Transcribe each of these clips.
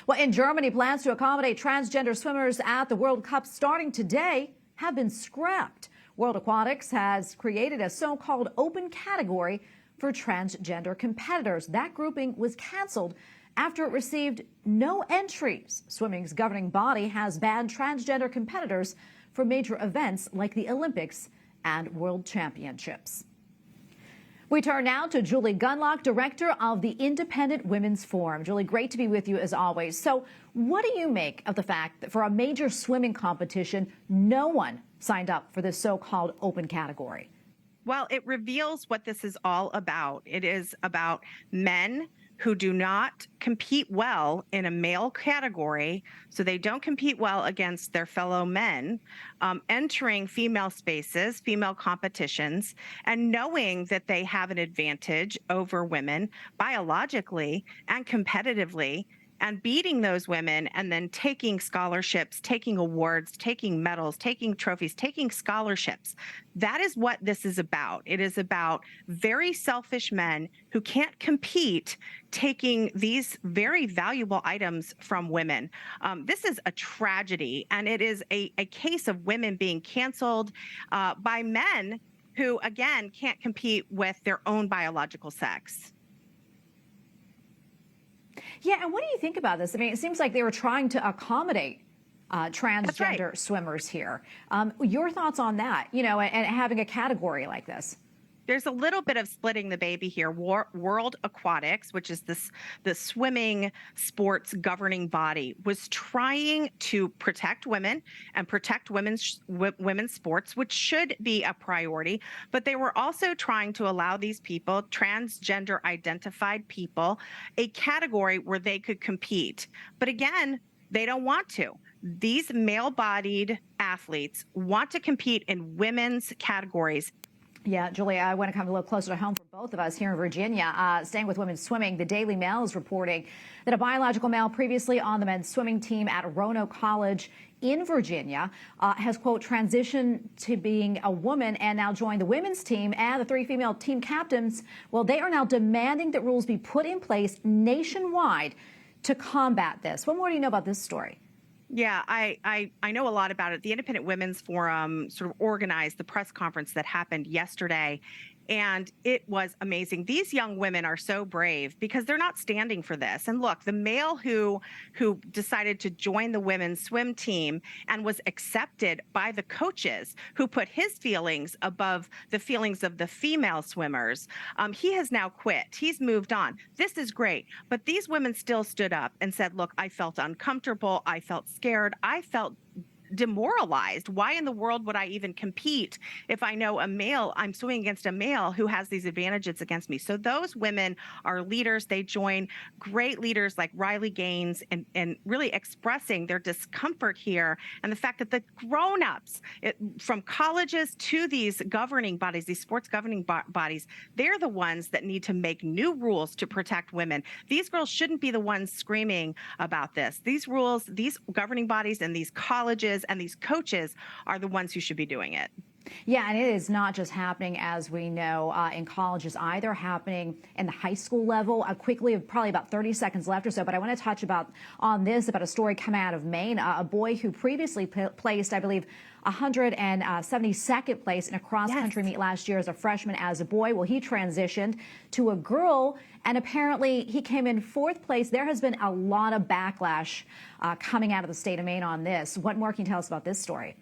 Well, in Germany, plans to accommodate transgender swimmers at the World Cup starting today have been scrapped. World Aquatics has created a so-called open category for transgender competitors. That grouping was canceled after it received no entries. Swimming's governing body has banned transgender competitors for major events like the Olympics and World Championships. We turn now to Julie Gunlock, director of the Independent Women's Forum. Julie, great to be with you as always. So what do you make of the fact that for a major swimming competition, no one signed up for this so-called open category? Well, it reveals what this is all about. It is about men who do not compete well in a male category, so they don't compete well against their fellow men, entering female spaces, female competitions, and knowing that they have an advantage over women biologically and competitively, and beating those women and then taking scholarships, taking awards, taking medals, taking trophies, taking scholarships. That is what this is about. It is about very selfish men who can't compete taking these very valuable items from women. This is a tragedy, and it is a case of women being canceled by men who, again, can't compete with their own biological sex. Yeah, and what do you think about this? I mean, it seems like they were trying to accommodate transgender swimmers here. Your thoughts on that, you know, and having a category like this? There's a little bit of splitting the baby here. World Aquatics, which is the swimming sports governing body, was trying to protect women and protect women's sports, which should be a priority. But they were also trying to allow these people, transgender identified people, a category where they could compete. But again, they don't want to. These male-bodied athletes want to compete in women's categories. Yeah, Julia, I want to come a little closer to home for both of us here in Virginia. Staying with women's swimming, the Daily Mail is reporting that a biological male previously on the men's swimming team at Roanoke College in Virginia has, quote, transitioned to being a woman and now joined the women's team. And the 3 female team captains, well, they are now demanding that rules be put in place nationwide to combat this. What more do you know about this story? Yeah, I know a lot about it. The Independent Women's Forum sort of organized the press conference that happened yesterday, and it was amazing. These young women are so brave because they're not standing for this. And look, the male who decided to join the women's swim team and was accepted by the coaches who put his feelings above the feelings of the female swimmers, he has now quit. He's moved on. This is great. But these women still stood up and said, look, I felt uncomfortable. I felt scared. I felt demoralized. Why in the world would I even compete if I know I'm swimming against a male who has these advantages against me? So those women are leaders. They join great leaders like Riley Gaines and really expressing their discomfort here, and the fact that the grown-ups from colleges to these governing bodies, these sports governing bodies, they're the ones that need to make new rules to protect women. These girls shouldn't be the ones screaming about this. These rules, these governing bodies and these colleges and these coaches are the ones who should be doing it. Yeah, and it is not just happening, as we know, in colleges either, happening in the high school level. Quickly, probably about 30 seconds left or so, but I want to touch about a story coming out of Maine. A boy who previously placed, I believe, 172nd place in a cross-country meet last year as a freshman as a boy. Well, he transitioned to a girl, and apparently he came in 4th place. There has been a lot of backlash coming out of the state of Maine on this. What more can you tell us about this story?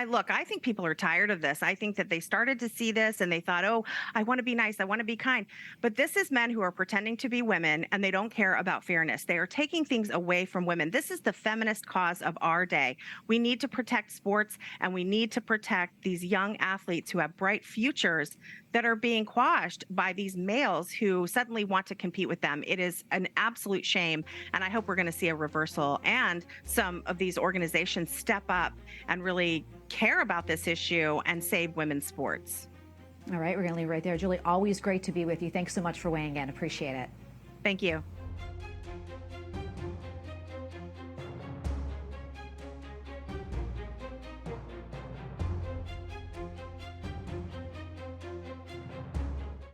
I think people are tired of this. I think that they started to see this and they thought, oh, I want to be nice. I want to be kind. But this is men who are pretending to be women, and they don't care about fairness. They are taking things away from women. This is the feminist cause of our day. We need to protect sports, and we need to protect these young athletes who have bright futures that are being quashed by these males who suddenly want to compete with them. It is an absolute shame, and I hope we're going to see a reversal and some of these organizations step up and really care about this issue and save women's sports. All right, we're going to leave right there. Julie, always great to be with you. Thanks so much for weighing in. Appreciate it. Thank you.